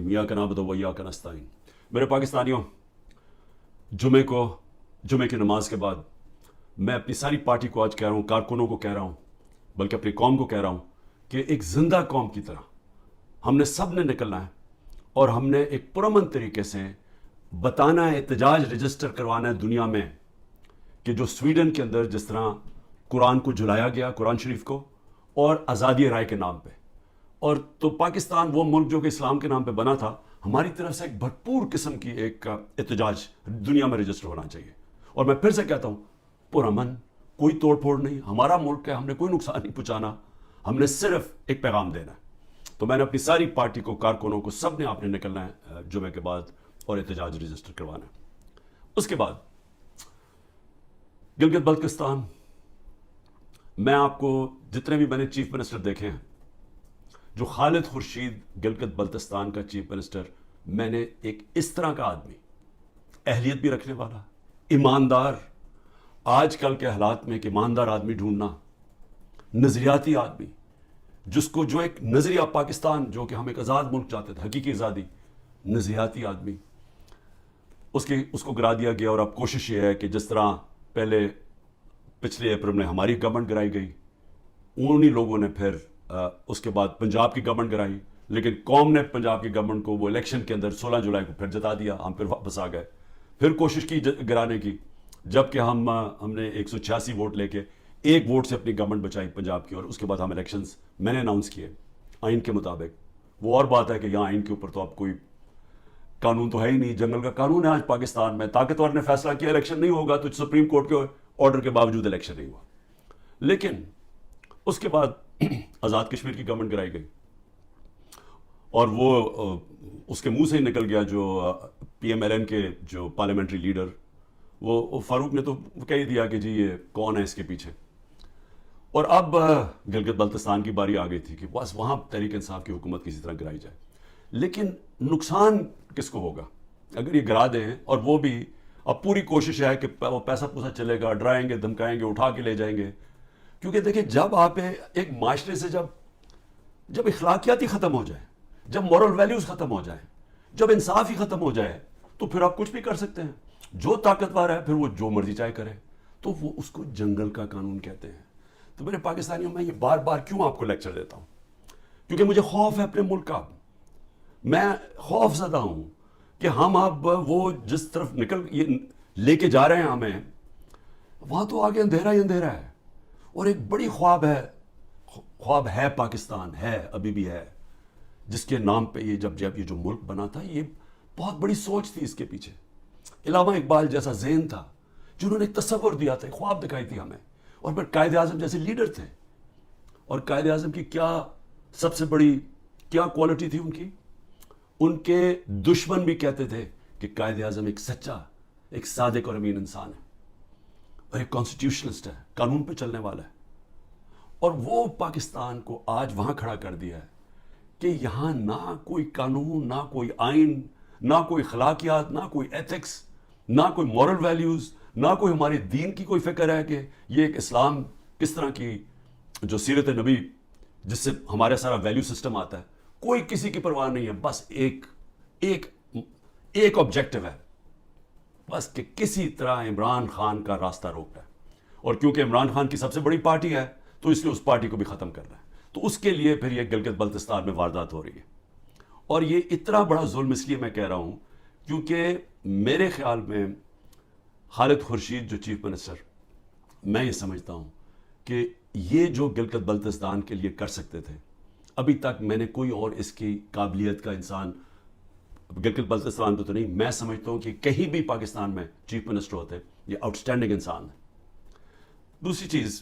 الرحیم ایاک نعبد و ایاک نستعین۔ میرے پاکستانیوں، جمعے کی نماز کے بعد میں اپنی ساری پارٹی کو آج کہہ رہا ہوں، کارکنوں کو کہہ رہا ہوں، بلکہ اپنی قوم کو کہہ رہا ہوں کہ ایک زندہ قوم کی طرح ہم نے سب نے نکلنا ہے اور ہم نے ایک پرامن طریقے سے بتانا ہے، احتجاج رجسٹر کروانا ہے دنیا میں کہ جو سویڈن کے اندر جس طرح قرآن کو جلایا گیا، قرآن شریف کو، اور آزادی رائے کے نام پہ، اور تو پاکستان وہ ملک جو کہ اسلام کے نام پہ بنا تھا، ہماری طرف سے ایک بھرپور قسم کی ایک احتجاج دنیا میں رجسٹر ہونا چاہیے۔ اور میں پھر سے کہتا ہوں، پرامن، کوئی توڑ پھوڑ نہیں، ہمارا ملک ہے، ہم نے کوئی نقصان نہیں پہنچانا، ہم نے صرف ایک پیغام دینا ہے۔ تو میں نے اپنی ساری پارٹی کو، کارکنوں کو، سب نے آپ نے نکلنا ہے جمعے کے بعد اور احتجاج رجسٹر کروانا ہے۔ اس کے بعد گلگت بلتستان، میں آپ کو جتنے بھی میں نے چیف منسٹر دیکھے ہیں، جو خالد خورشید گلگت بلتستان کا چیف منسٹر، میں نے ایک اس طرح کا آدمی، اہلیت بھی رکھنے والا، ایماندار، آج کل کے حالات میں ایک ایماندار آدمی ڈھونڈنا، نظریاتی آدمی، جس کو جو ایک نظریہ پاکستان، جو کہ ہم ایک آزاد ملک چاہتے تھے، حقیقی آزادی، نظریاتی آدمی، اس کو گرا دیا گیا۔ اور اب کوشش یہ ہے کہ جس طرح پہلے پچھلے اپریل میں ہماری گورنمنٹ گرائی گئی، انہی لوگوں نے پھر اس کے بعد پنجاب کی گورنمنٹ گرائی، لیکن قوم نے پنجاب کی گورنمنٹ کو وہ الیکشن کے اندر 16 جولائی کو پھر جتا دیا، ہم پھر واپس آ گئے، پھر کوشش کی گرانے کی، جبکہ ہم نے 186 ووٹ لے کے ایک ووٹ سے اپنی گورنمنٹ بچائی پنجاب کی، اور اس کے بعد ہم الیکشنز میں نے اناؤنس کیے آئین کے مطابق۔ وہ اور بات ہے کہ یہاں آئین کے اوپر تو اب کوئی قانون تو ہے ہی نہیں، جنگل کا قانون ہے آج پاکستان میں، طاقتور نے فیصلہ کیا الیکشن نہیں ہوگا، تو سپریم کورٹ کے آرڈر کے باوجود الیکشن نہیں ہوا۔ لیکن اس کے بعد آزاد کشمیر کی گورنمنٹ گرائی گئی، اور وہ اس کے منہ سے ہی نکل گیا، جو پی ایم ایل این کے جو پارلیمنٹری لیڈر، وہ فاروق نے تو کہہ دیا کہ جی یہ کون ہے اس کے پیچھے۔ اور اب گلگت بلتستان کی باری آ گئی تھی کہ بس وہاں تحریک انصاف کی حکومت کسی طرح گرائی جائے، لیکن نقصان کس کو ہوگا اگر یہ گرا دیں؟ اور وہ بھی اب پوری کوشش ہے کہ وہ پیسہ پوسا چلے گا، ڈرائیں گے، دھمکائیں گے، اٹھا کے لے جائیں گے، کیونکہ دیکھیں جب آپ ایک معاشرے سے جب اخلاقیات ہی ختم ہو جائے، جب مورل ویلیوز ختم ہو جائیں، جب انصاف ہی ختم ہو جائے، تو پھر آپ کچھ بھی کر سکتے ہیں۔ جو طاقتور ہے پھر وہ جو مرضی چاہے کرے، تو وہ اس کو جنگل کا قانون کہتے ہیں۔ تو میرے پاکستانیوں، میں یہ بار بار کیوں آپ کو لیکچر دیتا ہوں؟ کیونکہ مجھے خوف ہے اپنے ملک کا، میں خوف زدہ ہوں کہ ہم اب وہ جس طرف یہ لے کے جا رہے ہیں ہمیں، وہاں تو آگے اندھیرا ہی اندھیرا ہے، اور ایک بڑی خواب ہے پاکستان، ہے ابھی بھی ہے، جس کے نام پہ یہ جب یہ جو ملک بنا تھا، یہ بہت بڑی سوچ تھی اس کے پیچھے، علامہ اقبال جیسا ذہن تھا جنہوں نے ایک تصور دیا تھا، ایک خواب دکھائی تھی ہمیں، اور پھر قائد اعظم جیسے لیڈر تھے۔ اور قائد اعظم کی کیا سب سے بڑی کیا کوالٹی تھی ان کے دشمن بھی کہتے تھے کہ قائد اعظم ایک سچا، ایک صادق اور امین انسان ہے، اور ایک کانسٹیٹیوشنسٹ ہے، قانون پہ چلنے والا ہے۔ اور وہ پاکستان کو آج وہاں کھڑا کر دیا ہے کہ یہاں نہ کوئی قانون، نہ کوئی آئین، نہ کوئی اخلاقیات، نہ کوئی ایتھکس، نہ کوئی مورل ویلیوز، نہ کوئی ہمارے دین کی کوئی فکر ہے کہ یہ ایک اسلام کس طرح کی جو سیرت نبی جس سے ہمارا سارا ویلیو سسٹم آتا ہے، کوئی کسی کی پرواہ نہیں ہے، بس ایک آبجیکٹو ہے، بس کہ کسی طرح عمران خان کا راستہ روکنا ہے، اور کیونکہ عمران خان کی سب سے بڑی پارٹی ہے تو اس لیے اس پارٹی کو بھی ختم کرنا ہے۔ تو اس کے لیے پھر یہ گلگت بلتستان میں واردات ہو رہی ہے، اور یہ اتنا بڑا ظلم اس لیے میں کہہ رہا ہوں کیونکہ میرے خیال میں خالد خورشید جو چیف منسٹر، میں یہ سمجھتا ہوں کہ یہ جو گلگت بلتستان کے لیے کر سکتے تھے، ابھی تک میں نے کوئی اور اس کی قابلیت کا انسان گلگت بلتستان پہ تو نہیں، میں سمجھتا ہوں کہ کہیں بھی پاکستان میں چیف منسٹر ہوتے، یہ آؤٹ اسٹینڈنگ انسان ہے۔ دوسری چیز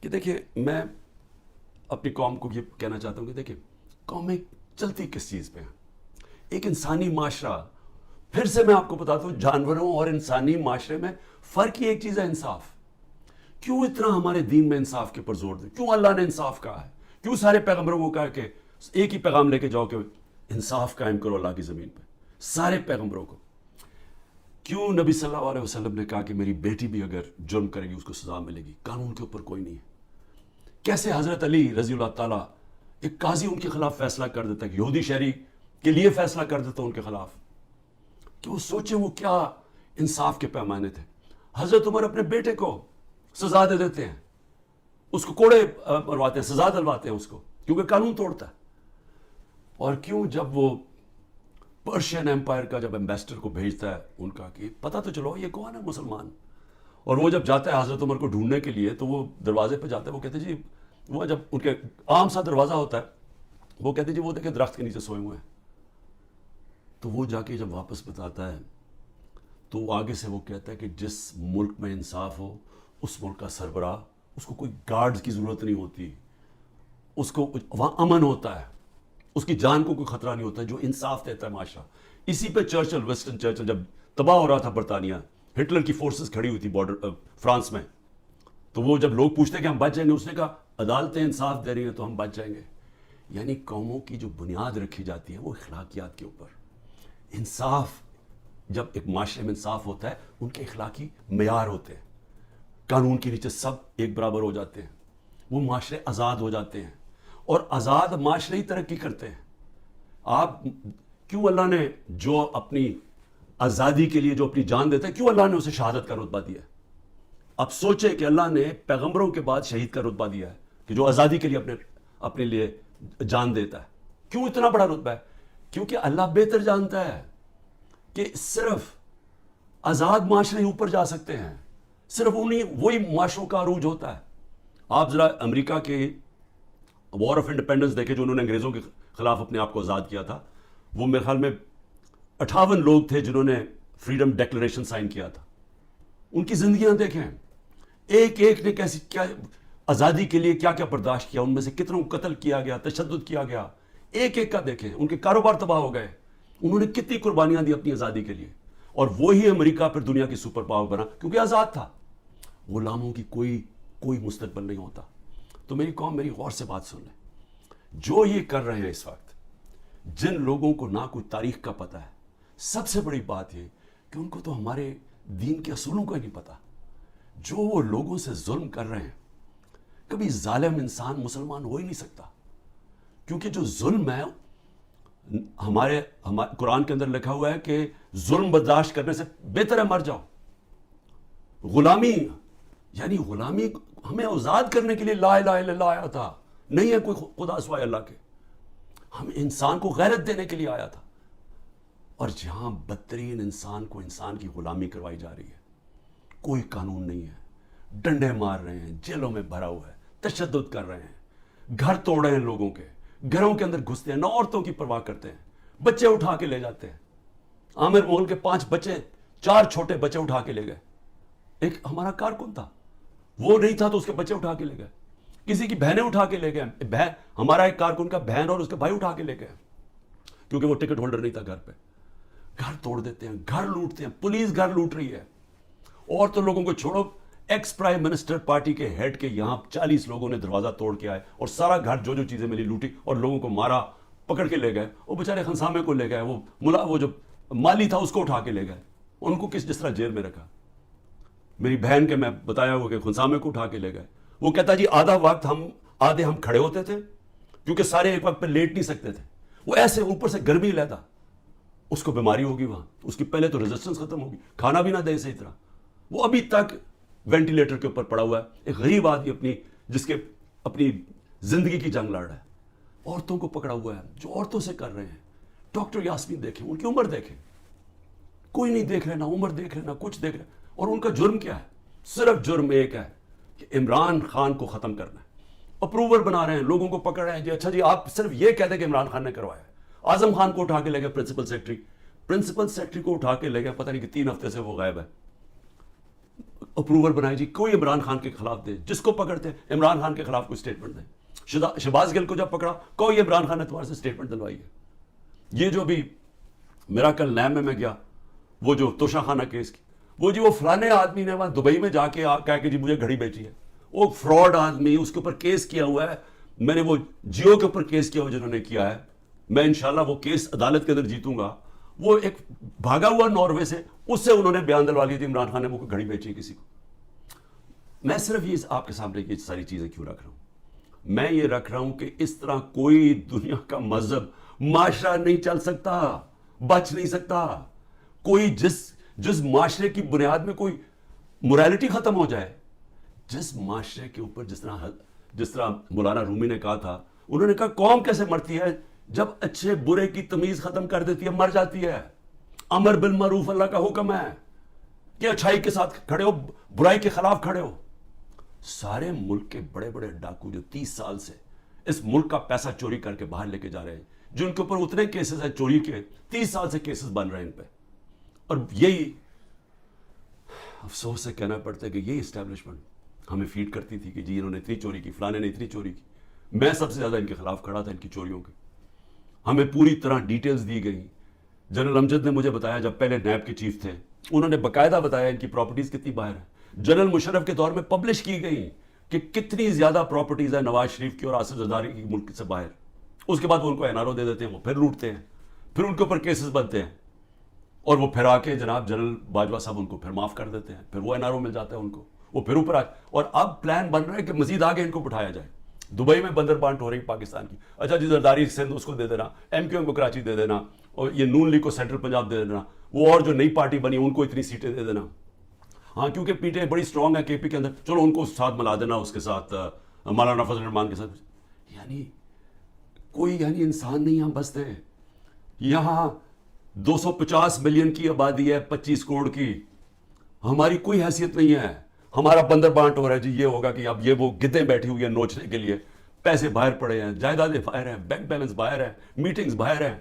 کہ دیکھیں، میں اپنی قوم کو یہ کہنا چاہتا ہوں کہ دیکھیں قومیں چلتی کس چیز پہ ہیں، ایک انسانی معاشرہ، پھر سے میں آپ کو بتاتا ہوں، جانوروں اور انسانی معاشرے میں فرق ہی ایک چیز ہے، انصاف۔ کیوں اتنا ہمارے دین میں انصاف کے اوپر زور دے؟ کیوں اللہ نے انصاف کہا ہے؟ کیوں سارے پیغمبروں کو کہا کہ ایک ہی پیغام لے کے جاؤ کہ انصاف قائم کرو اللہ کی زمین پہ؟ سارے پیغمبروں کو کیوں نبی صلی اللہ علیہ وسلم نے کہا کہ میری بیٹی بھی اگر جرم کرے گی اس کو سزا ملے گی؟ قانون کے اوپر کوئی نہیں ہے۔ کیسے حضرت علی رضی اللہ تعالیٰ، ایک قاضی ان کے خلاف فیصلہ کر دیتا ہے کہ یہودی شہری کے لیے فیصلہ کر دیتا ان کے خلاف. کہ وہ سوچیں وہ کیا انصاف کے پیمانے تھے. حضرت عمر اپنے بیٹے کو سزا دے دیتے ہیں, اس کو کوڑے مرواتے ہیں, سزا دلواتے ہیں اس کو, کیونکہ قانون توڑتا ہے. اور کیوں جب وہ پرشین ایمپائر کا جب ایمبیسڈر کو بھیجتا ہے ان کا کہ پتہ تو چلو یہ کون ہے مسلمان, اور وہ جب جاتا ہے حضرت عمر کو ڈھونڈنے کے لیے تو وہ دروازے پہ جاتا ہے, وہ کہتے ہیں جی, وہ جب ان کے عام سا دروازہ ہوتا ہے, وہ کہتے ہیں جی وہ دیکھیں درخت کے نیچے سوئے ہوئے ہیں. تو وہ جا کے جب واپس بتاتا ہے تو وہ آگے سے وہ کہتا ہے کہ جس ملک میں انصاف ہو اس ملک کا سربراہ, اس کو کوئی گارڈز کی ضرورت نہیں ہوتی, اس کو وہاں امن ہوتا ہے, اس کی جان کو کوئی خطرہ نہیں ہوتا, جو انصاف دیتا ہے معاشرہ. اسی پہ چرچل, ویسٹرن چرچل جب تباہ ہو رہا تھا برطانیہ, ہٹلر کی فورسز کھڑی ہوئی تھی بارڈر فرانس میں, تو وہ جب لوگ پوچھتے ہیں کہ ہم بچ جائیں گے, اس نے کہا عدالتیں انصاف دے رہی ہیں تو ہم بچ جائیں گے. یعنی قوموں کی جو بنیاد رکھی جاتی ہے وہ اخلاقیات کے اوپر. انصاف, جب ایک معاشرے میں انصاف ہوتا ہے ان کے اخلاقی معیار ہوتے ہیں, قانون کے نیچے سب ایک برابر ہو جاتے ہیں, وہ معاشرے آزاد ہو جاتے ہیں, اور آزاد معاشرے ہی ترقی کرتے ہیں. آپ کیوں اللہ نے جو اپنی آزادی کے لیے جو اپنی جان دیتا ہے, کیوں اللہ نے اسے شہادت کا رتبہ دیا ہے؟ اب سوچیں کہ اللہ نے پیغمبروں کے بعد شہید کا رتبہ دیا ہے کہ جو آزادی کے لیے اپنے لیے جان دیتا ہے. کیوں اتنا بڑا رتبہ ہے؟ کیونکہ اللہ بہتر جانتا ہے کہ صرف آزاد معاشرے اوپر جا سکتے ہیں, صرف وہی معاشروں کا عروج ہوتا ہے. آپ ذرا امریکہ کے وار آف انڈیپینڈنس دیکھیں جو انہوں نے انگریزوں کے خلاف اپنے آپ کو آزاد کیا تھا. وہ میرے خیال میں 58 لوگ تھے جنہوں نے فریڈم ڈیکلریشن سائن کیا تھا. ان کی زندگیاں دیکھیں, ایک ایک نے کیسی کیا آزادی کے لیے کیا کیا برداشت کیا, ان میں سے کتنوں کو قتل کیا گیا, تشدد کیا گیا, ایک ایک کا دیکھیں. ان کے کاروبار تباہ ہو گئے, انہوں نے کتنی قربانیاں دی اپنی آزادی کے لیے. اور وہی امریکہ پھر دنیا کی سپر پاور بنا کیونکہ آزاد تھا. غلاموں کی کوئی مستقبل نہیں ہوتا. تو میری قوم, میری غور سے بات سن لیں. جو یہ کر رہے ہیں اس وقت, جن لوگوں کو نہ کوئی تاریخ کا پتہ ہے, سب سے بڑی بات یہ کہ ان کو تو ہمارے دین کے اصولوں کا نہیں پتہ. جو وہ لوگوں سے ظلم کر رہے ہیں, کبھی ظالم انسان مسلمان ہو ہی نہیں سکتا, کیونکہ جو ظلم ہے ہمارے قرآن کے اندر لکھا ہوا ہے کہ ظلم برداشت کرنے سے بہتر ہے مر جاؤ. غلامی, یعنی غلامی ہمیں آزاد کرنے کے لیے لا الہ الا اللہ آیا تھا, نہیں ہے کوئی خدا سوائے اللہ کے. ہم انسان کو غیرت دینے کے لیے آیا تھا. اور جہاں بدترین انسان کو انسان کی غلامی کروائی جا رہی ہے, کوئی قانون نہیں ہے, ڈنڈے مار رہے ہیں, جیلوں میں بھرا ہوا ہے, تشدد کر رہے ہیں, گھر توڑ رہے ہیں لوگوں کے, گھروں کے اندر گھستے ہیں, نہ عورتوں کی پرواہ کرتے ہیں, بچے اٹھا کے لے جاتے ہیں. عامر مغل کے 5 بچے, 4 چھوٹے بچے اٹھا کے لے گئے. ایک ہمارا کارکن تھا, وہ نہیں تھا تو اس کے بچے اٹھا کے لے گئے. کسی کی بہنیں اٹھا کے لے گئے, ہمارا ایک کارکن کا بہن اور اس کے بھائی اٹھا کے لے گئے, کیونکہ وہ ٹکٹ ہولڈر نہیں تھا گھر پہ. گھر توڑ دیتے ہیں, گھر لوٹتے ہیں, پولیس گھر لوٹ رہی ہے. اور تو لوگوں کو چھوڑو, ایکس پرائم منسٹر پارٹی کے ہیڈ کے یہاں 40 لوگوں نے دروازہ توڑ کے آئے اور سارا گھر جو چیزیں ملی لوٹی اور لوگوں کو مارا, پکڑ کے لے گئے. وہ بیچارے خنسامے کو لے گئے, وہ جو مالی تھا اس کو اٹھا کے لے گئے, ان کو جس طرح جیل میں رکھا. میری بہن کے میں بتایا ہوا کہ خنسامے کو اٹھا کے لے گئے. وہ کہتا جی آدھا وقت آدھے ہم کھڑے ہوتے تھے کیونکہ سارے ایک وقت پہ لیٹ نہیں سکتے تھے. وہ ایسے اوپر سے گرمی لیتا, اس کو بیماری ہوگی وہاں, اس کی پہلے تو ریزسٹنس ختم ہوگی, کھانا بھی نہ دے صحیح طرح. وہ ابھی تک وینٹیلیٹر کے اوپر پڑا ہوا ہے. ایک غریب آدمی جس کے اپنی زندگی کی جنگ لڑ رہا ہے. عورتوں کو پکڑا ہوا ہے, جو عورتوں سے کر رہے ہیں. ڈاکٹر یاسمین دیکھیں, ان کی عمر دیکھیں, کوئی نہیں دیکھ رہے, نہ عمر دیکھ رہے, نہ کچھ دیکھ رہے. اور ان کا جرم کیا ہے؟ صرف جرم ایک ہے کہ عمران خان کو ختم کرنا ہے. اپروور بنا رہے ہیں, لوگوں کو پکڑ رہے ہیں. جی اچھا جی آپ صرف یہ کہہ دیں کہ عمران خان نے کروایا ہے. اعظم خان کو اٹھا کے لے گئے, پرنسپل سیکرٹری کو اٹھا کے لے گئے, پتہ نہیں کہ 3 ہفتے سے وہ غائب ہے. اپروور بنائے, جی کوئی عمران خان کے خلاف دے, جس کو پکڑتے ہیں عمران خان کے خلاف کوئی اسٹیٹمنٹ دیں. شہباز گل کو جب پکڑا, کوئی عمران خان نے تمہارے سے اسٹیٹمنٹ دلوائی ہے. یہ جو بھی میرا کل نیم میں گیا, وہ جو توشا خانہ کیس کی, وہ جی وہ فلانے آدمی نے وہاں دبئی میں جا کے کہا کہ جی مجھے گھڑی بیچی ہے. وہ فراڈ آدمی, اس کے اوپر کیس کیا ہوا ہے. میں نے وہ جیو کے اوپر کیس کیا ہوا جنہوں نے کیا ہے. میں انشاءاللہ وہ کیس عدالت کے اندر جیتوں گا. وہ ایک بھاگا ہوا ناروے سے, اس سے انہوں نے بیان دلوا لی تھی عمران خان نے وہ گھڑی بیچی کسی کو. میں صرف یہ آپ کے سامنے یہ ساری چیزیں کیوں رکھ رہا ہوں؟ میں یہ رکھ رہا ہوں کہ اس طرح کوئی دنیا کا مذہب معاشرہ نہیں چل سکتا, بچ نہیں سکتا. کوئی جس معاشرے کی بنیاد میں کوئی موریلٹی ختم ہو جائے, جس معاشرے کے اوپر جس طرح مولانا رومی نے کہا تھا, انہوں نے کہا قوم کیسے مرتی ہے؟ جب اچھے برے کی تمیز ختم کر دیتی ہے, مر جاتی ہے. امر بالمعروف اللہ کا حکم ہے کہ اچھائی کے ساتھ کھڑے ہو, برائی کے خلاف کھڑے ہو. سارے ملک کے بڑے بڑے ڈاکو جو 30 سال سے اس ملک کا پیسہ چوری کر کے باہر لے کے جا رہے ہیں, جن کے اوپر اتنے کیسز ہیں چوری کے, 30 سال سے کیسز بن رہے ہیں ان پہ. اور یہی افسوس سے کہنا پڑتا ہے کہ یہی اسٹیبلشمنٹ ہمیں فیڈ کرتی تھی کہ جی انہوں نے اتنی چوری کی, فلانے نے اتنی چوری کی. میں سب سے زیادہ ان کے خلاف کھڑا تھا, ان کی چوریوں کے. ہمیں پوری طرح ڈیٹیلز دی گئی. جنرل امجد نے مجھے بتایا, جب پہلے نیب کے چیف تھے, انہوں نے باقاعدہ بتایا ان کی پراپرٹیز کتنی باہر ہیں. جنرل مشرف کے دور میں پبلش کی گئی کہ کتنی زیادہ پراپرٹیز ہیں نواز شریف کی اور آصف زرداری کی ملک سے باہر. اس کے بعد وہ ان کو NRO دے دیتے ہیں, وہ پھر لوٹتے ہیں, پھر ان کے اوپر کیسز بنتے ہیں, اور وہ پھر آ کے جناب جنرل باجوہ صاحب ان کو پھر معاف کر دیتے ہیں, پھر وہ NRO مل جاتا ہے ان کو, وہ پھر اوپر اور اب پلان بن رہا ہے کہ مزید آگے ان کو بٹھایا جائے. دبئی میں بندر بانٹ ہو رہی پاکستان کی. اچھا جی, زرداری سندھ اس کو دے دینا, MQM کو کراچی دے دینا, اور یہ نون لیگ کو سینٹرل پنجاب دے دینا, وہ اور جو نئی پارٹی بنی ان کو اتنی سیٹیں دے دینا. ہاں کیونکہ پیٹیں بڑی اسٹرانگ ہے KP کے اندر, چلو ان کو ساتھ ملا دینا, اس کے ساتھ مولانا فضل الرحمان کے ساتھ. کوئی انسان نہیں ہم بستے. یہاں 250 ملین کی آبادی ہے, 25 کروڑ کی. ہماری کوئی حیثیت نہیں ہے. ہمارا بندر بانٹ ہو رہا ہے جی, یہ ہوگا کہ اب یہ وہ گدیں بیٹھی ہوئی ہیں نوچنے کے لیے, پیسے باہر پڑے ہیں, جائیدادیں باہر ہیں, بینک بیلنس باہر ہے, میٹنگز باہر ہیں,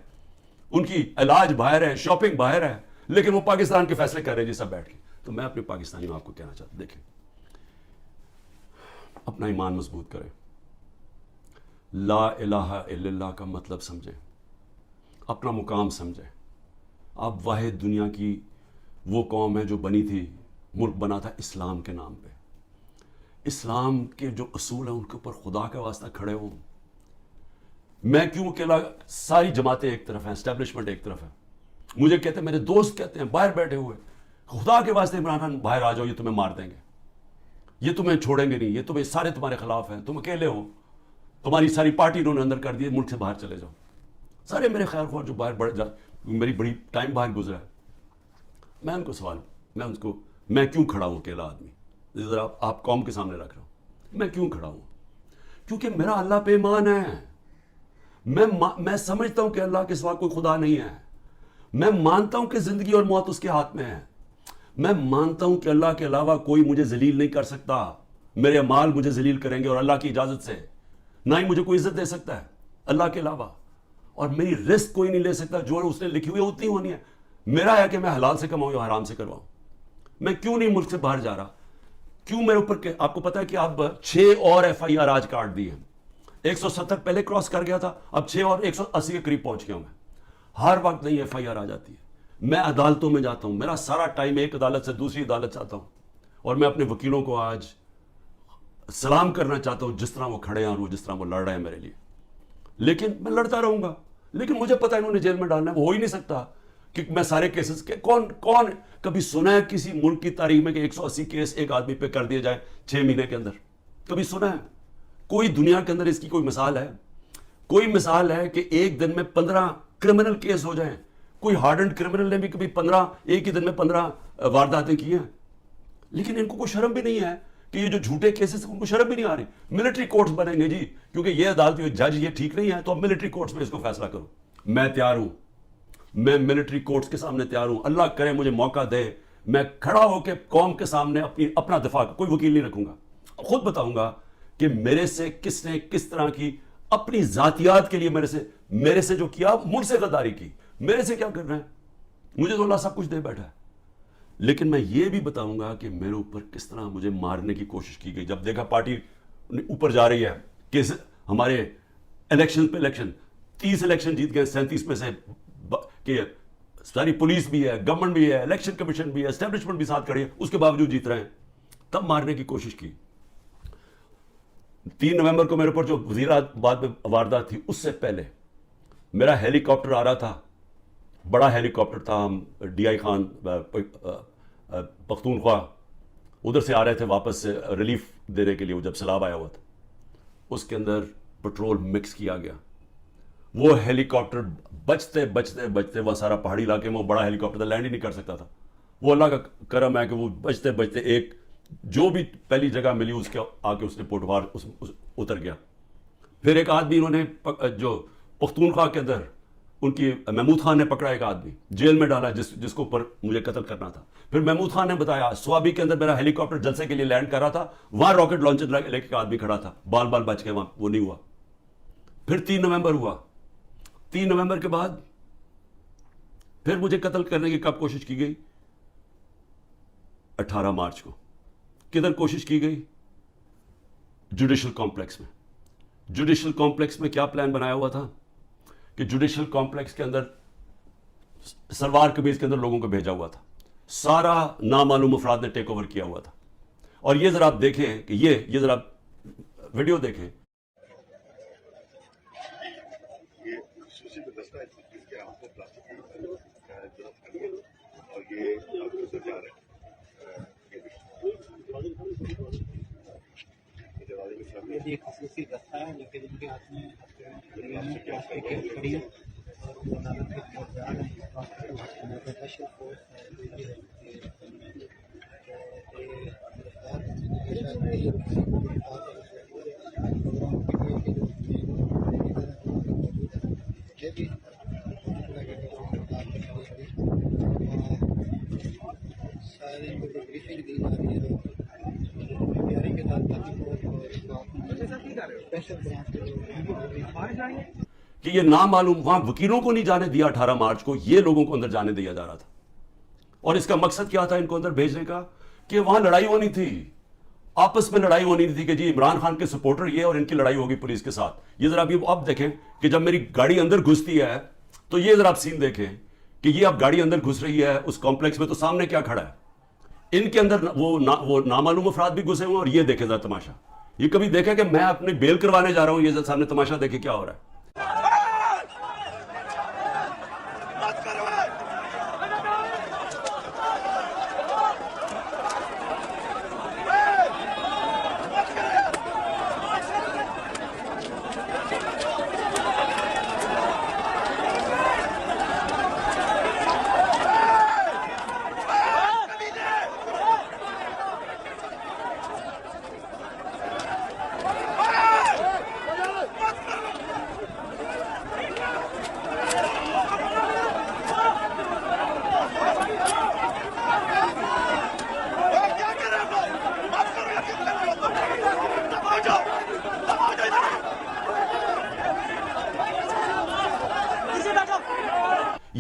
ان کی علاج باہر ہے, شاپنگ باہر ہے, لیکن وہ پاکستان کے فیصلے کر رہے ہیں جی سب بیٹھ کے. تو میں اپنے پاکستانیوں آپ کو کہنا چاہتا ہوں, دیکھیں اپنا ایمان مضبوط کریں, لا الہ الا اللہ کا مطلب سمجھیں, اپنا مقام سمجھیں. آپ واحد دنیا کی وہ قوم ہے جو بنی تھی, ملک بنا تھا اسلام کے نام پہ. اسلام کے جو اصول ہیں ان کے اوپر خدا کا واسطہ کھڑے ہوں. میں کیوں اکیلا, ساری جماعتیں ایک طرف ہیں, اسٹیبلشمنٹ ایک طرف ہے. مجھے کہتے ہیں, میرے دوست کہتے ہیں باہر بیٹھے ہوئے, خدا کے واسطے عمران خان باہر آ جاؤ, یہ تمہیں مار دیں گے, یہ تمہیں چھوڑیں گے نہیں, یہ تمہیں سارے تمہارے خلاف ہیں, تم اکیلے ہو, تمہاری ساری پارٹی انہوں نے اندر کر دی, ملک سے باہر چلے جاؤ. سارے میرے خیر خواہ جو باہر بڑھ میری بڑی ٹائم باہر گزرا ہے, میں ان کو سوال, میں کیوں کھڑا ہوں اکیلا آدمی, ذرا آپ قوم کے سامنے رکھ رہا ہوں, میں کیوں کھڑا ہوں؟ کیونکہ میرا اللہ پہ ایمان ہے. میں سمجھتا ہوں کہ اللہ کے سوا کوئی خدا نہیں ہے. میں مانتا ہوں کہ زندگی اور موت اس کے ہاتھ میں ہے. میں مانتا ہوں کہ اللہ کے علاوہ کوئی مجھے ذلیل نہیں کر سکتا. میرے اعمال مجھے ذلیل کریں گے اور اللہ کی اجازت سے, نہ ہی مجھے کوئی عزت دے سکتا ہے اللہ کے علاوہ, اور میری رزق کوئی نہیں لے سکتا. جو اس نے لکھی ہوئی اتنی ہونی ہے. میرا ہے کہ میں حلال سے کماؤں یا حرام سے کرواؤں. میں کیوں نہیں ملک سے باہر جا رہا؟ کیوں میرے اوپر آپ کو پتا ہے کہ اب 6 اور FIR آج کاٹ دی ہیں. 170 پہلے کراس کر گیا تھا, اب 6 اور 180 کے قریب پہنچ گیا ہوں. میں ہر وقت نہیں FIR آ جاتی ہے. میں عدالتوں میں جاتا ہوں, میرا سارا ٹائم ایک عدالت سے دوسری عدالت جاتا ہوں, اور میں اپنے وکیلوں کو آج سلام کرنا چاہتا ہوں جس طرح وہ کھڑے ہیں اور جس طرح وہ لڑ رہے ہیں میرے لیے. لیکن میں لڑتا رہوں گا, لیکن مجھے پتا ہے انہوں نے جیل میں ڈالنا ہے, وہ ہو ہی نہیں سکتا کہ میں سارے کیسز کے کون کبھی سنا ہے کسی ملک کی تاریخ میں کہ 180 کیس ایک آدمی پہ کر دیے جائے 6 مہینے کے اندر؟ کبھی سنا ہے؟ کوئی دنیا کے اندر اس کی کوئی مثال ہے؟ کوئی مثال ہے کہ ایک دن میں 15 کرمنل کیس ہو جائیں؟ کوئی ہارڈنڈ کرمنل نے بھی کبھی 15 ایک ہی دن میں 15 وارداتیں کی ہیں. لیکن ان کو کوئی شرم بھی نہیں ہے کہ یہ جو جھوٹے کیسز ان کو شرم بھی نہیں آ رہی. ملٹری کورٹس بنیں گے جی, کیونکہ یہ عدالتی جج یہ ٹھیک نہیں ہے تو اب ملٹری کورٹس میں اس کو فیصلہ کرو. میں تیار ہوں, میں ملٹری کورٹس کے سامنے تیار ہوں. اللہ کرے مجھے موقع دے, میں کھڑا ہو کے قوم کے سامنے اپنا دفاع, کوئی وکیل نہیں رکھوں گا, خود بتاؤں گا کہ میرے سے کس نے کس طرح کی اپنی ذاتیات کے لیے میرے سے جو کیا, مجھ سے غداری کی, میرے سے کیا کر رہے ہیں. مجھے تو اللہ سب کچھ دے بیٹھا ہے. لیکن میں یہ بھی بتاؤں گا کہ میرے اوپر کس طرح مجھے مارنے کی کوشش کی گئی. جب دیکھا پارٹی اوپر جا رہی ہے کہ ہمارے الیکشن پہ الیکشن, 30 الیکشن جیت گئے 37 میں سے, کہ ساری پولیس بھی ہے, گورنمنٹ بھی ہے, الیکشن کمیشن بھی ہے, اسٹیبلشمنٹ بھی ساتھ کھڑی ہے, اس کے باوجود جیت رہے ہیں, تب مارنے کی کوشش کی. 3 نومبر کو میرے اوپر جو وزیرآباد میں واردات تھی, اس سے پہلے میرا ہیلی کاپٹر آ رہا تھا, بڑا ہیلی کاپٹر تھا, ہم DI خان پختونخوا ادھر سے آ رہے تھے واپس سے ریلیف دینے کے لیے, وہ جب سیلاب آیا ہوا تھا, اس کے اندر پٹرول مکس کیا گیا وہ ہیلی کاپٹر بچتے بچتے بچتے وہ سارا پہاڑی علاقے میں وہ بڑا ہیلی کاپٹر لینڈ ہی نہیں کر سکتا تھا. وہ اللہ کا کرم ہے کہ وہ بچتے بچتے ایک جو بھی پہلی جگہ ملی اس کے آ کے اس نے پوٹوار اتر گیا. پھر ایک آدمی انہوں نے جو پختونخوا کے اندر ان کی محمود خان نے پکڑا, ایک آدمی جیل میں ڈالا جس کو اوپر مجھے قتل کرنا تھا. پھر محمود خان نے بتایا سوابی کے اندر میرا ہیلی کاپٹر جلسے کے لیے لینڈ کر رہا تھا, وہاں راکٹ لانچر لے کے آدمی کھڑا تھا, بال بال بچ کے وہاں وہ نہیں ہوا. پھر 3 نومبر ہوا. 3 نومبر کے بعد پھر مجھے قتل کرنے کی کب کوشش کی گئی؟ 18 مارچ کو. کدھر کوشش کی گئی؟ جوڈیشل کمپلیکس میں. جوڈیشل کمپلیکس میں کیا پلان بنایا ہوا تھا کہ جوڈیشل کمپلیکس کے اندر سلوار قمیض کے اندر لوگوں کو بھیجا ہوا تھا, سارا نامعلوم افراد نے ٹیک اوور کیا ہوا تھا. اور یہ ذرا آپ دیکھیں کہ یہ ذرا ویڈیو دیکھیں. یہ خصوصی دستہ ہے لیکن ان کے ہاتھ میں کھڑی ہے اور وہ عدالت کے خلاف جا رہے ہیں. اسپیشل فورس سارے بریفنگ دی جا رہی ہے تیاری کے ساتھ کہ یہ نامعلوم وہاں وکیلوں کو نہیں جانے دیا 18 مارچ کو, یہ لوگوں کو اندر جانے دیا جا رہا تھا. اور اس کا مقصد کیا تھا ان کو اندر بھیجنے کا؟ کہ وہاں لڑائی ہونی تھی, آپس میں لڑائی ہونی تھی کہ جی عمران خان کے سپورٹر یہ اور ان کی لڑائی ہوگی پولیس کے ساتھ. یہ ذرا اب دیکھیں کہ جب میری گاڑی اندر گھستی ہے تو یہ ذرا آپ سین دیکھیں کہ یہ اب گاڑی اندر گھس رہی ہے اس کمپلیکس میں, تو سامنے کیا کھڑا ہے؟ ان کے اندر وہ نامعلوم افراد بھی گھسے ہوئے ہیں. اور یہ دیکھیں ذرا تماشا, یہ کبھی دیکھا کہ میں اپنی بیل کروانے جا رہا ہوں, یہ سامنے تماشا دیکھیں کیا ہو رہا ہے.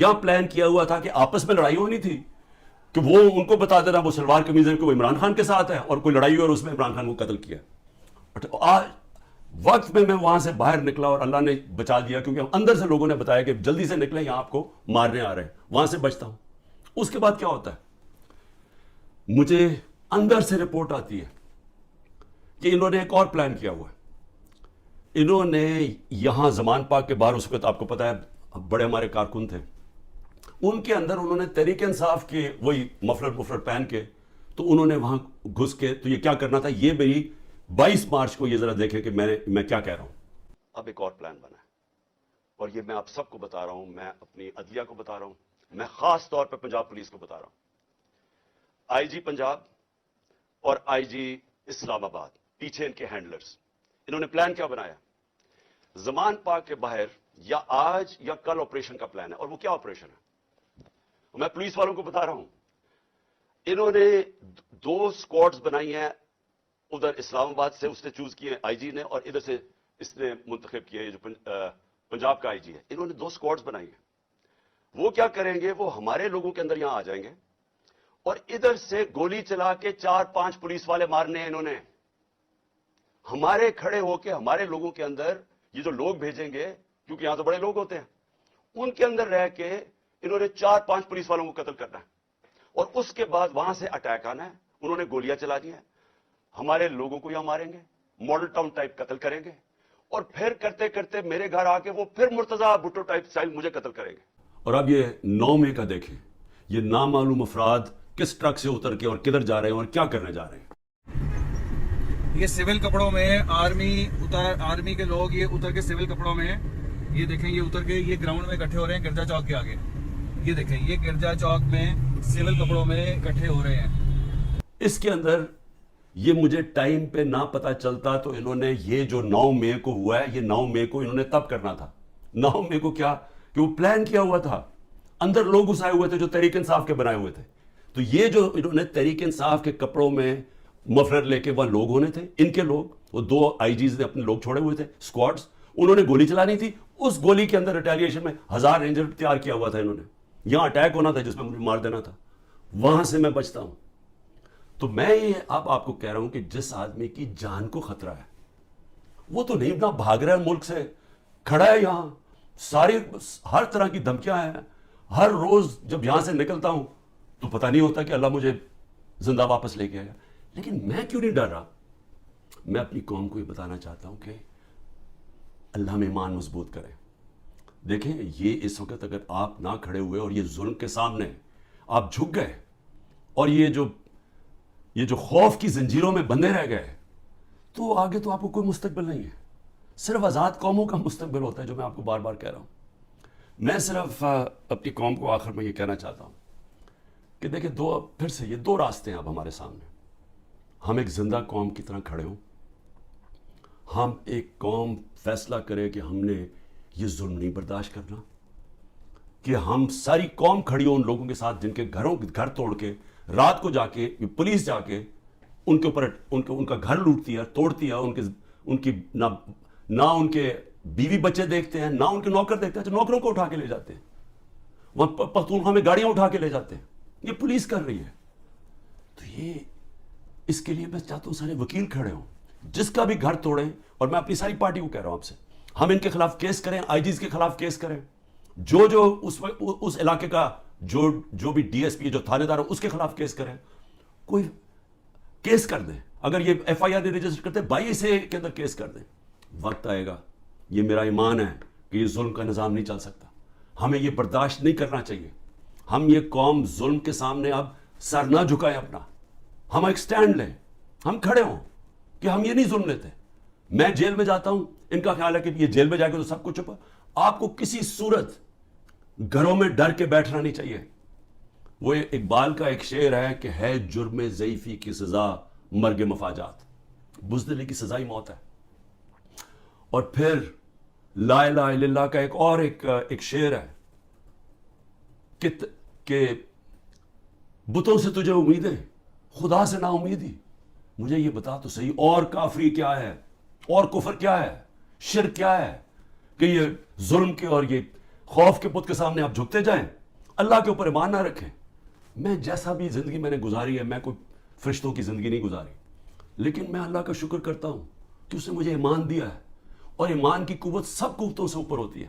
یہاں پلان کیا ہوا تھا کہ آپس میں لڑائی ہونی تھی کہ وہ ان کو بتا دینا وہ سلوار قمیض ہے کہ وہ عمران خان کے ساتھ ہے اور کوئی لڑائی ہوئی اور اس میں عمران خان کو قتل کیا. آج وقت میں وہاں سے باہر نکلا اور اللہ نے بچا دیا, کیونکہ اندر سے لوگوں نے بتایا کہ جلدی سے نکلیں, یہاں آپ کو مارنے آ رہے ہیں. وہاں سے بچتا ہوں. اس کے بعد کیا ہوتا ہے, مجھے اندر سے رپورٹ آتی ہے کہ انہوں نے ایک اور پلان کیا ہوا ہے. انہوں نے یہاں زمان پاک کے باہر, اس وقت آپ کو پتا ہے بڑے ہمارے کارکن تھے, ان کے اندر انہوں نے تحریک انصاف کے وہی مفلر پہن کے, تو انہوں نے وہاں گھس کے, تو یہ کیا کرنا تھا, یہ میری 22 مارچ کو, یہ ذرا دیکھیں کہ میں کیا کہہ رہا ہوں. اب ایک اور پلان بنا ہے اور یہ میں آپ سب کو بتا رہا ہوں, میں اپنی عدلیہ کو بتا رہا ہوں, میں خاص طور پہ پنجاب پولیس کو بتا رہا ہوں. آئی جی پنجاب اور آئی جی اسلام آباد پیچھے ان کے ہینڈلرز, انہوں نے پلان کیا بنایا, زمان پاک کے باہر یا آج یا کل آپریشن کا پلان ہے. اور وہ کیا آپریشن ہے, میں پولیس والوں کو بتا رہا ہوں. انہوں نے 2 اسکواڈز بنائی ہیں, ادھر اسلام آباد سے اس نے چوز کیے آئی جی نے, اور ادھر سے اس نے منتخب کیا ہے جو پنجاب کا آئی جی ہے. انہوں نے 2 اسکواڈز بنائی ہیں. وہ کیا کریں گے, وہ ہمارے لوگوں کے اندر یہاں آ جائیں گے اور ادھر سے گولی چلا کے 4-5 پولیس والے مارنے ہیں انہوں نے. ہمارے کھڑے ہو کے ہمارے لوگوں کے اندر یہ جو لوگ بھیجیں گے, کیونکہ یہاں تو بڑے لوگ ہوتے ہیں, ان کے اندر رہ کے انہوں نے 4-5 پولیس والوں کو قتل کرنا ہے اور اس کے بعد وہاں سے اٹیک آنا ہے. انہوں نے گولیاں چلا دی ہیں, ہمارے لوگوں کو یہاں ماریں گے, ماڈل ٹاؤن ٹائپ قتل کریں گے, اور پھر کرتے کرتے میرے گھر آ کے وہ پھر مرتضی بھٹو ٹائپ اسٹائل مجھے قتل کریں گے. اور اب یہ 9 مئی کا دیکھیں, یہ نامعلوم افراد کس ٹرک سے اتر کے اور کدھر جا رہے ہیں اور کیا کرنے جا رہے ہیں. یہ سول کپڑوں میں آرمی کے لوگ یہ اتر کے سول کپڑوں میں یہ دیکھیں یہ اتر کے یہ گراؤنڈ میں اکٹھے ہو رہے ہیں گرجا چوک کے آگے. یہ دیکھیں یہ گرجا چوک میں سول کپڑوں میں اکٹھے ہو رہے ہیں. اس کے اندر یہ مجھے ٹائم پہ نہ پتا چلتا تو انہوں نے یہ جو 9 مئی کو ہوا ہے یہ 9 مئی کو انہوں نے تب کرنا تھا. 9 مئی کو کیا کہ وہ پلان کیا ہوا تھا, اندر لوگ گھسائے ہوئے تھے جو تحریک انصاف کے بنائے ہوئے تھے. تو یہ جو انہوں نے تحریک انصاف کے کپڑوں میں مفلر لے کے وہاں لوگ ہونے تھے, ان کے لوگ, وہ 2 آئی جیز نے اپنے لوگ چھوڑے ہوئے تھے اسکواڈز, انہوں نے گولی چلانی تھی. اس گولی کے اندر ریٹیلیشن میں 1000 رینجر تیار کیا ہوا تھا انہوں نے. یہاں اٹیک ہونا تھا جس میں مجھے مار دینا تھا, وہاں سے میں بچتا ہوں. تو میں یہ اب آپ کو کہہ رہا ہوں کہ جس آدمی کی جان کو خطرہ ہے وہ تو نہیں نہ بھاگ رہا ہے ملک سے, کھڑا ہے یہاں, ساری ہر طرح کی دھمکیاں ہیں. ہر روز جب یہاں سے نکلتا ہوں تو پتہ نہیں ہوتا کہ اللہ مجھے زندہ واپس لے کے آئے گا. لیکن میں کیوں نہیں ڈر رہا؟ میں اپنی قوم کو یہ بتانا چاہتا ہوں کہ اللہ میں ایمان مضبوط کریں. دیکھیں یہ اس وقت اگر آپ نہ کھڑے ہوئے اور یہ ظلم کے سامنے آپ جھک گئے اور یہ جو خوف کی زنجیروں میں بندھے رہ گئے تو آگے تو آپ کو کوئی مستقبل نہیں ہے. صرف آزاد قوموں کا مستقبل ہوتا ہے, جو میں آپ کو بار بار کہہ رہا ہوں. میں صرف اپنی قوم کو آخر میں یہ کہنا چاہتا ہوں کہ دیکھیں پھر سے یہ 2 راستے ہیں اب ہمارے سامنے. ہم ایک زندہ قوم کی طرح کھڑے ہوں, ہم ایک قوم فیصلہ کرے کہ ہم نے یہ ظلم نہیں برداشت کرنا, کہ ہم ساری قوم کھڑی ہو ان لوگوں کے ساتھ جن کے گھر توڑ کے رات کو جا کے پولیس جا کے ان کے اوپر ان کا گھر لوٹتی ہے, توڑتی ہے, ان کی نہ ان کے بیوی بچے دیکھتے ہیں, نہ ان کے نوکر دیکھتے ہیں, نوکروں کو اٹھا کے لے جاتے ہیں, وہاں پختونخوا میں گاڑیاں اٹھا کے لے جاتے ہیں. یہ پولیس کر رہی ہے. تو یہ اس کے لیے میں چاہتا ہوں سارے وکیل کھڑے ہوں, جس کا بھی گھر توڑیں. اور میں اپنی ساری پارٹی کو کہہ رہا ہوں آپ سے, ہم ان کے خلاف کیس کریں, آئی جیز کے خلاف کیس کریں, جو اس علاقے کا جو بھی ڈی ایس پی جو تھانے دار ہو اس کے خلاف کیس کریں, کوئی کیس کر دیں. اگر یہ ایف آئی آر رجسٹر کرتے 22 کے اندر کیس کر دیں. وقت آئے گا, یہ میرا ایمان ہے کہ یہ ظلم کا نظام نہیں چل سکتا, ہمیں یہ برداشت نہیں کرنا چاہیے. ہم یہ قوم ظلم کے سامنے اب سر نہ جھکائیں اپنا, ہم ایک سٹینڈ لیں, ہم کھڑے ہوں کہ ہم یہ نہیں ظلم لیتے. میں جیل میں جاتا ہوں, ان کا خیال ہے کہ یہ جیل میں جائے گا تو سب کچھ چھپا. آپ کو کسی صورت گھروں میں ڈر کے بیٹھنا نہیں چاہیے. وہ اقبال کا ایک شعر ہے کہ ہے جرم ضعیفی کی سزا مرگ مفاجات, بزدلی کی سزا ہی موت ہے. اور پھر لا الہ الا اللہ کا ایک شعر ہے کہ بتوں سے تجھے امیدیں, خدا سے نا امیدی. مجھے یہ بتا تو صحیح, اور کافری کیا ہے, اور کفر کیا ہے, شرک کیا ہے کہ یہ ظلم کے اور یہ خوف کے بت کے سامنے آپ جھکتے جائیں, اللہ کے اوپر ایمان نہ رکھیں. میں جیسا بھی زندگی میں نے گزاری ہے, میں کوئی فرشتوں کی زندگی نہیں گزاری, لیکن میں اللہ کا شکر کرتا ہوں کہ اس نے مجھے ایمان دیا ہے, اور ایمان کی قوت سب قوتوں سے اوپر ہوتی ہے.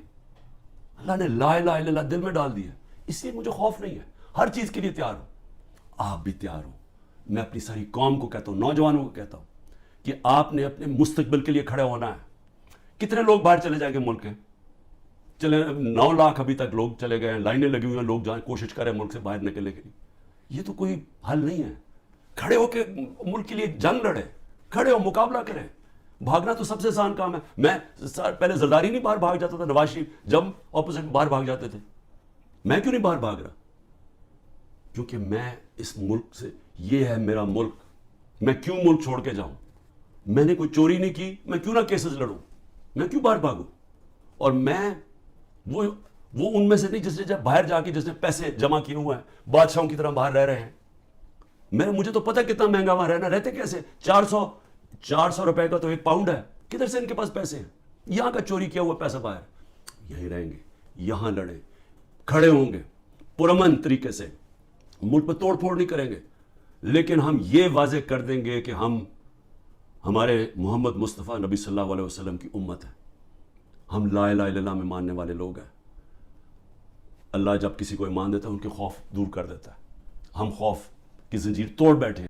اللہ نے لا الہ الا اللہ دل میں ڈال دی ہے, اس لیے مجھے خوف نہیں ہے, ہر چیز کے لیے تیار ہوں. آپ بھی تیار ہوں. میں اپنی ساری قوم کو کہتا ہوں, نوجوانوں کو کہتا ہوں کہ آپ نے اپنے مستقبل کے لیے کھڑے ہونا ہے. کتنے لوگ باہر چلے جائیں گے ملک کے, چلے 9 لاکھ ابھی تک لوگ چلے گئے ہیں, لائنیں لگی ہوئی ہیں, لوگ جائیں کوشش کریں ملک سے باہر نکلنے کے لیے. یہ تو کوئی حل نہیں ہے. کھڑے ہو کے ملک کے لیے جنگ لڑے, کھڑے ہو مقابلہ کریں. بھاگنا تو سب سے آسان کام ہے. میں پہلے زرداری نہیں باہر بھاگ جاتا تھا, نواز شریف جب اپوزیشن باہر بھاگ جاتے تھے, میں کیوں نہیں باہر بھاگ رہا؟ کیونکہ میں اس ملک سے, یہ ہے میرا ملک, میں کیوں ملک چھوڑ کے جاؤں؟ میں نے کوئی چوری نہیں کی, میں کیوں نہ کیسز لڑوں, میں کیوں باہر بھاگوں؟ اور میں وہ ان میں سے نہیں جس نے جب باہر جا کے جس نے پیسے جمع کیے ہوئے ہیں, بادشاہوں کی طرح باہر رہ رہے ہیں. مجھے تو پتہ کتنا مہنگا وہاں رہنا, رہتے کیسے؟ 400 روپے کا تو 1 پاؤنڈ ہے, کدھر سے ان کے پاس پیسے ہیں؟ یہاں کا چوری کیا ہوا پیسہ باہر. یہیں رہیں گے, یہاں لڑیں, کھڑے ہوں گے پرامن طریقے سے, ملک پہ توڑ پھوڑ نہیں کریں گے, لیکن ہم یہ واضح کر دیں گے کہ ہم ہمارے محمد مصطفیٰ نبی صلی اللہ علیہ وسلم کی امت ہے, ہم لا الہ الا اللہ میں ماننے والے لوگ ہیں. اللہ جب کسی کو ایمان دیتا ہے ان کے خوف دور کر دیتا ہے. ہم خوف کی زنجیر توڑ بیٹھے.